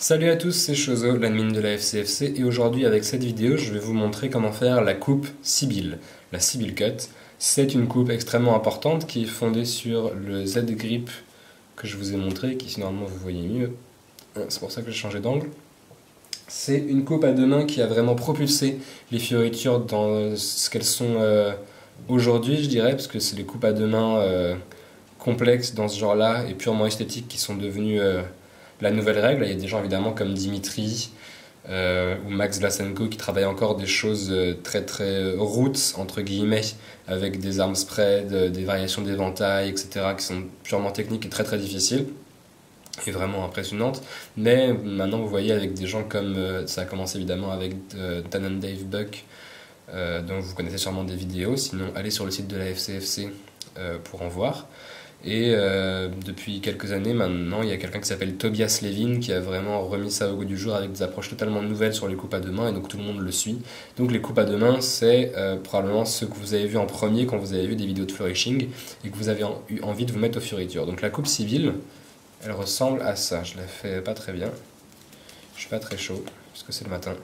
Salut à tous, c'est Chozo, l'admin de la FCFC, et aujourd'hui avec cette vidéo, je vais vous montrer comment faire la coupe Sybil. La Sybil Cut, c'est une coupe extrêmement importante qui est fondée sur le Z-Grip que je vous ai montré, qui si normalement vous voyez mieux, c'est pour ça que j'ai changé d'angle. C'est une coupe à deux mains qui a vraiment propulsé les fioritures dans ce qu'elles sont aujourd'hui, je dirais, parce que c'est les coupes à deux mains complexes dans ce genre-là et purement esthétiques qui sont devenues la nouvelle règle. Il y a des gens évidemment comme Dimitri ou Max Vlasenko qui travaillent encore des choses très roots entre guillemets avec des arm spread, des variations d'éventail, etc. qui sont purement techniques et très difficiles et vraiment impressionnantes. Mais maintenant vous voyez avec des gens comme ça a commencé évidemment avec Dan and Dave Buck dont vous connaissez sûrement des vidéos, sinon allez sur le site de la FCFC pour en voir. Et depuis quelques années maintenant, il y a quelqu'un qui s'appelle Tobias Levin qui a vraiment remis ça au goût du jour avec des approches totalement nouvelles sur les coupes à deux mains, et donc tout le monde le suit. Donc les coupes à deux mains, c'est probablement ce que vous avez vu en premier quand vous avez vu des vidéos de flourishing et que vous avez eu envie de vous mettre aux fioritures. Donc la coupe Sybil, elle ressemble à ça. Je la fais pas très bien, je suis pas très chaud parce que c'est le matin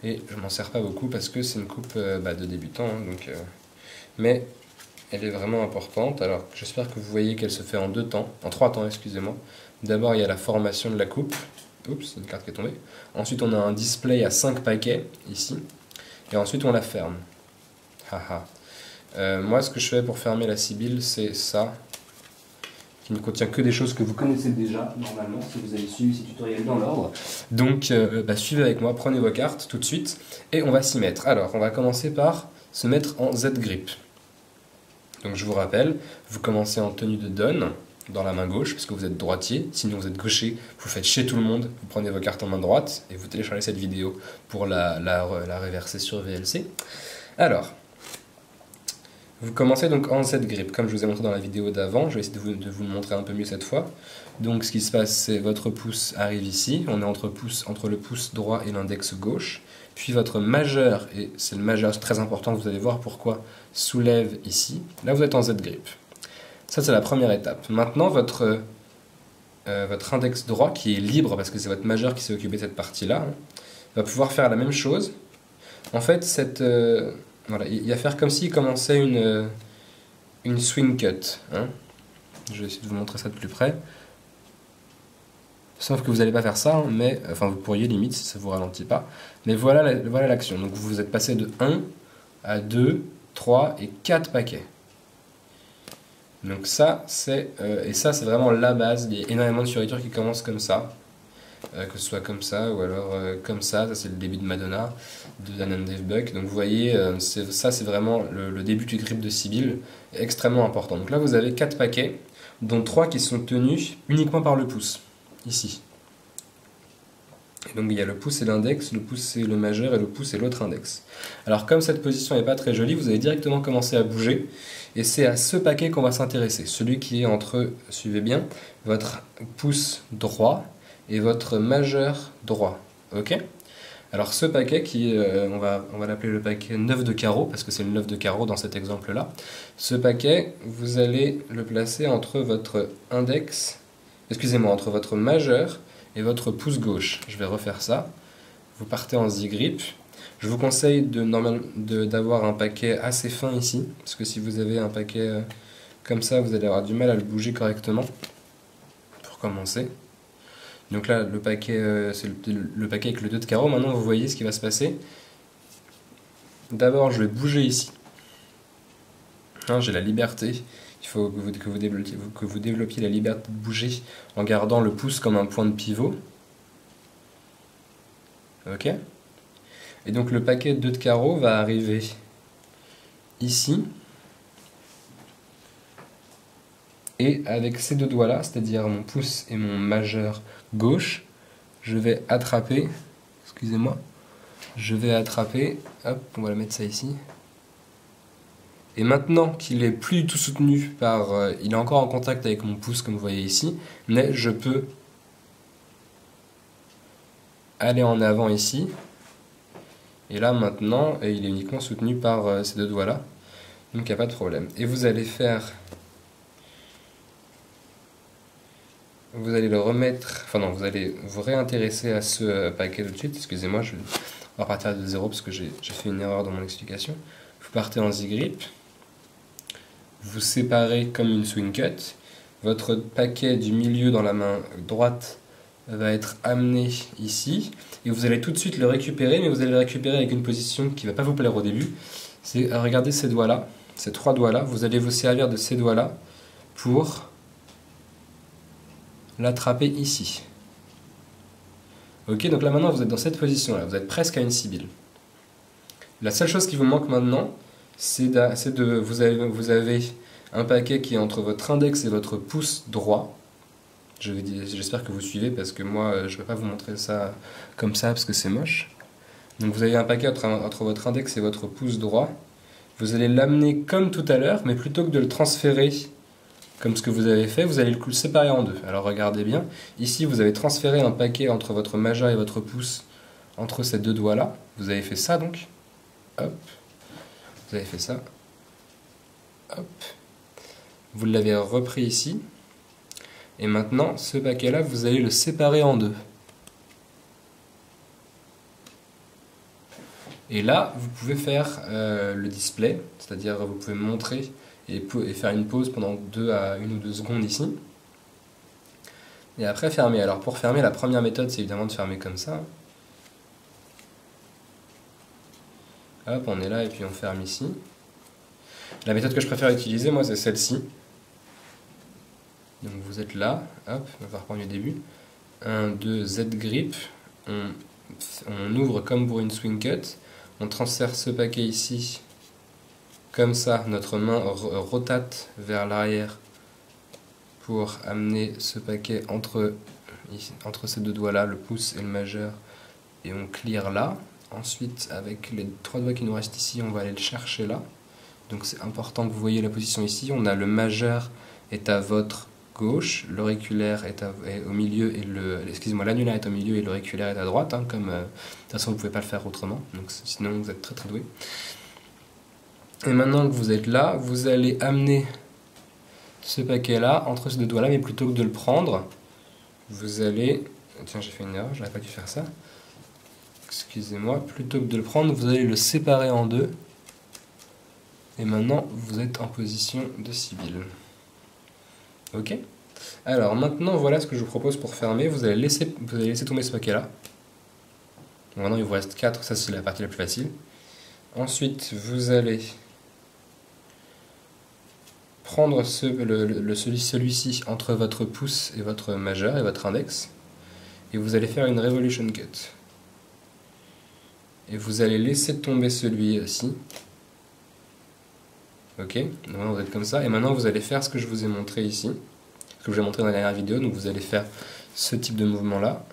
et je m'en sers pas beaucoup parce que c'est une coupe de débutant, hein, donc, mais elle est vraiment importante. Alors j'espère que vous voyez qu'elle se fait en trois temps, excusez-moi. D'abord il y a la formation de la coupe. Oups, c'est une carte qui est tombée. Ensuite on a un display à 5 paquets ici. Et ensuite on la ferme. Haha. Moi ce que je fais pour fermer la Sybil, c'est ça, qui ne contient que des choses que vous connaissez déjà normalement si vous avez suivi ces tutoriels dans l'ordre. Donc suivez avec moi, prenez vos cartes tout de suite et on va s'y mettre. Alors on va commencer par se mettre en Z-grip. Donc je vous rappelle, vous commencez en tenue de Don, dans la main gauche, parce que vous êtes droitier, sinon vous êtes gaucher, vous faites chez tout le monde, vous prenez vos cartes en main droite, et vous téléchargez cette vidéo pour la réverser sur VLC. Alors, vous commencez donc en Z-grip, comme je vous ai montré dans la vidéo d'avant, je vais essayer de vous le montrer un peu mieux cette fois. Donc ce qui se passe, c'est votre pouce arrive ici, on est entre le pouce droit et l'index gauche, puis votre majeur, et c'est le majeur, c'est très important, vous allez voir pourquoi, soulève ici. Là vous êtes en Z-grip. Ça c'est la première étape. Maintenant votre index droit, qui est libre parce que c'est votre majeur qui s'est occupé de cette partie-là, va pouvoir faire la même chose. En fait, voilà, il va faire comme s'il commençait une swing cut. Hein. Je vais essayer de vous montrer ça de plus près. Sauf que vous n'allez pas faire ça, mais enfin vous pourriez limite si ça ne vous ralentit pas. Mais voilà l'action. Donc vous êtes passé de 1 à 2, 3 et 4 paquets. Donc ça c'est vraiment la base. Il y a énormément de fioritures qui commencent comme ça. Que ce soit comme ça ou alors comme ça c'est le début de Madonna, de Dan and Dave Buck. Donc vous voyez, ça c'est vraiment le début du grip de Sybil, extrêmement important. Donc là vous avez 4 paquets, dont 3 qui sont tenus uniquement par le pouce. Ici. Et donc il y a le pouce et l'index, le pouce c'est le majeur et le pouce c'est l'autre index. Alors comme cette position n'est pas très jolie, vous allez directement commencer à bouger et c'est à ce paquet qu'on va s'intéresser. Celui qui est entre, suivez bien, votre pouce droit et votre majeur droit. Ok ? Alors ce paquet qui on va l'appeler le paquet 9 de carreau parce que c'est le 9 de carreau dans cet exemple là. Ce paquet, vous allez le placer entre votre index, excusez-moi, entre votre majeur et votre pouce gauche. Je vais refaire ça. Vous partez en Z-grip. Je vous conseille d'avoir un paquet assez fin ici, parce que si vous avez un paquet comme ça, vous allez avoir du mal à le bouger correctement. Pour commencer. Donc là, le paquet, c'est le paquet avec le 2 de carreau. Maintenant, vous voyez ce qui va se passer. D'abord, je vais bouger ici. Hein, j'ai la liberté. Il faut que vous développiez la liberté de bouger en gardant le pouce comme un point de pivot. Ok ? Et donc le paquet 2 de carreau va arriver ici. Et avec ces deux doigts-là, c'est-à-dire mon pouce et mon majeur gauche, je vais attraper, excusez-moi, hop, on va mettre ça ici. Et maintenant qu'il est plus du tout soutenu par... il est encore en contact avec mon pouce comme vous voyez ici, mais je peux aller en avant ici. Et là maintenant, il est uniquement soutenu par ces deux doigts là, donc il n'y a pas de problème. Et vous allez faire vous allez le remettre, enfin non, vous allez vous réintéresser à ce paquet tout de suite. Excusez-moi, on va partir de zéro parce que j'ai fait une erreur dans mon explication. Vous partez en Z-grip, vous séparez comme une swing cut. Votre paquet du milieu dans la main droite va être amené ici et vous allez tout de suite le récupérer, mais vous allez le récupérer avec une position qui ne va pas vous plaire au début. C'est regardez ces doigts-là, ces trois doigts-là, vous allez vous servir de ces doigts-là pour l'attraper ici. Ok, donc là maintenant vous êtes dans cette position-là, vous êtes presque à une sibylle. La seule chose qui vous manque maintenant, vous avez un paquet qui est entre votre index et votre pouce droit. J'espère que vous suivez parce que moi je ne vais pas vous montrer ça comme ça parce que c'est moche. Donc vous avez un paquet entre votre index et votre pouce droit. Vous allez l'amener comme tout à l'heure, mais plutôt que de le transférer comme ce que vous avez fait, vous allez le séparer en deux. Alors regardez bien, ici vous avez transféré un paquet entre votre majeur et votre pouce, entre ces deux doigts là. Vous avez fait ça donc, hop, vous avez fait ça, hop, vous l'avez repris ici. Et maintenant, ce paquet-là, vous allez le séparer en deux. Et là, vous pouvez faire le display, c'est-à-dire vous pouvez montrer et faire une pause pendant 1 ou 2 secondes ici. Et après fermer. Alors pour fermer, la première méthode, c'est évidemment de fermer comme ça. Hop, on est là et puis on ferme ici. La méthode que je préfère utiliser, moi, c'est celle-ci. Donc vous êtes là, hop, on va reprendre le début. 1, 2, Z-grip. On ouvre comme pour une swing cut. On transfère ce paquet ici. Comme ça, notre main rotate vers l'arrière pour amener ce paquet entre ces deux doigts-là, le pouce et le majeur. Et on clear là. Ensuite, avec les 3 doigts qui nous restent ici, on va aller le chercher là. Donc c'est important que vous voyez la position ici. On a le majeur est à votre gauche, l'auriculaire est au milieu et l'annulaire est au milieu et l'auriculaire est à droite, hein, comme de toute façon vous ne pouvez pas le faire autrement, donc sinon vous êtes très très doué. Et maintenant que vous êtes là, vous allez amener ce paquet là entre ces deux doigts là, mais plutôt que de le prendre, vous allez, tiens j'ai fait une erreur, j'aurais pas dû faire ça, excusez-moi, plutôt que de le prendre, vous allez le séparer en deux, et maintenant vous êtes en position de sibylle. Ok. Alors maintenant voilà ce que je vous propose pour fermer. Vous allez laisser tomber ce paquet là. Maintenant il vous reste 4, ça c'est la partie la plus facile. Ensuite vous allez prendre celui-ci entre votre pouce et votre majeur et votre index. Et vous allez faire une revolution cut. Et vous allez laisser tomber celui-ci. Ok, donc maintenant vous êtes comme ça, et maintenant vous allez faire ce que je vous ai montré ici, ce que je vous ai montré dans la dernière vidéo, donc vous allez faire ce type de mouvement là.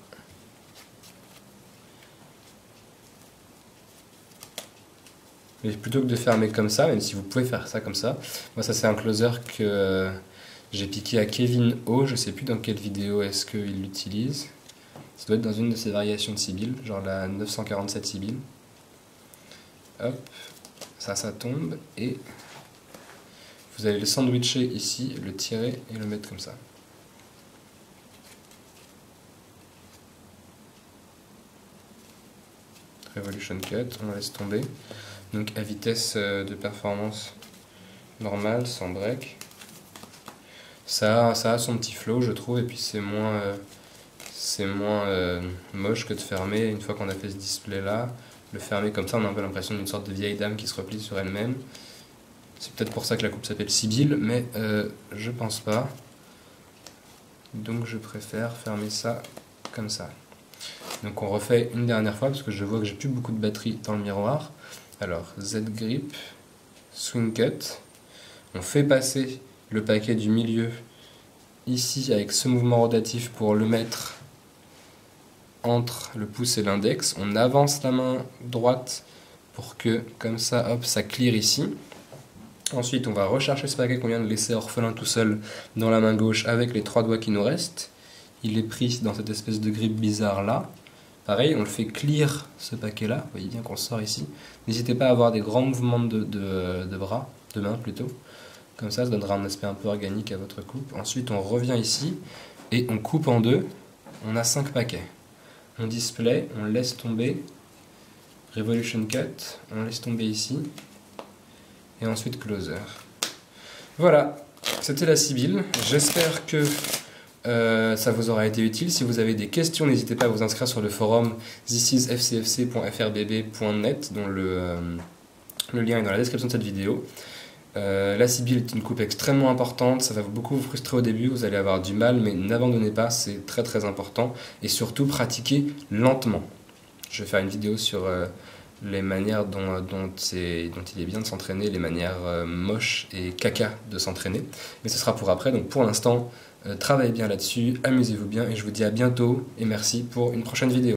Mais plutôt que de fermer comme ça, même si vous pouvez faire ça comme ça, moi ça c'est un closer que j'ai piqué à Kevin O, je sais plus dans quelle vidéo est-ce qu'il l'utilise, ça doit être dans une de ses variations de sibylle, genre la 947 sibylle. Hop, ça tombe, et vous allez le sandwicher ici, le tirer et le mettre comme ça. Revolution cut, on laisse tomber. Donc à vitesse de performance normale, sans break. Ça a son petit flow, je trouve, et puis c'est moins moche que de fermer une fois qu'on a fait ce display là. Le fermer comme ça, on a un peu l'impression d'une sorte de vieille dame qui se replie sur elle-même. C'est peut-être pour ça que la coupe s'appelle sibylle, mais je pense pas. Donc je préfère fermer ça comme ça. Donc on refait une dernière fois parce que je vois que j'ai plus beaucoup de batterie dans le miroir. Alors Z-grip, swing cut. On fait passer le paquet du milieu ici avec ce mouvement rotatif pour le mettre entre le pouce et l'index. On avance la main droite pour que, comme ça, hop, ça clear ici. Ensuite, on va rechercher ce paquet qu'on vient de laisser orphelin tout seul dans la main gauche avec les 3 doigts qui nous restent. Il est pris dans cette espèce de grip bizarre là. Pareil, on le fait clear ce paquet là. Vous voyez bien qu'on sort ici. N'hésitez pas à avoir des grands mouvements de bras, de main plutôt. Comme ça donnera un aspect un peu organique à votre coupe. Ensuite, on revient ici. et on coupe en deux. On a 5 paquets. On display, on laisse tomber. Revolution Cut, on laisse tomber ici. Et ensuite Closer. Voilà, c'était la Sibylle. J'espère que ça vous aura été utile. Si vous avez des questions, n'hésitez pas à vous inscrire sur le forum thisisfcfc.frbb.net, dont le lien est dans la description de cette vidéo. La Sibylle est une coupe extrêmement importante, ça va beaucoup vous frustrer au début, vous allez avoir du mal, mais n'abandonnez pas, c'est très très important. Et surtout, pratiquez lentement. Je vais faire une vidéo sur les manières dont il est bien de s'entraîner, les manières moches et caca de s'entraîner. Mais ce sera pour après, donc pour l'instant, travaillez bien là-dessus, amusez-vous bien, et je vous dis à bientôt, et merci pour une prochaine vidéo.